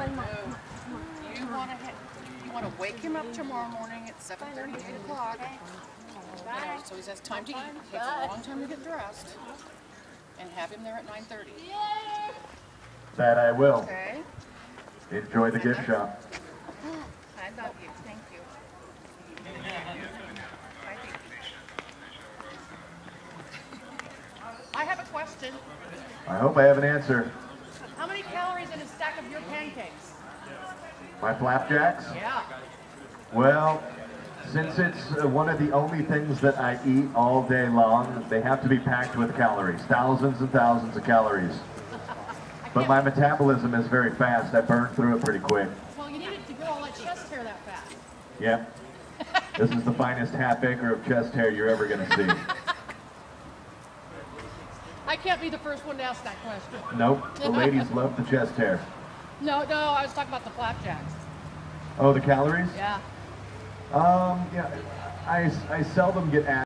You want to wake him up tomorrow morning at 7:30, 8 o'clock. So he has time to eat. It takes a long time to get dressed. And have him there at 9:30. That I will. Okay. Enjoy the gift shop. I love you. Thank you. I have a question. I hope I have an answer. How many calories in a stack of your pancakes? My flapjacks? Yeah. Well, since it's one of the only things that I eat all day long, they have to be packed with calories. Thousands and thousands of calories. But my metabolism is very fast. I burn through it pretty quick. Well, you need it to grow all that chest hair that fast. Yep. This is the finest half acre of chest hair you're ever going to see. I can't be the first one to ask that question. Nope. The ladies love the chest hair. No, I was talking about the flapjacks. Oh, the calories? Yeah. Yeah. I seldom get asked.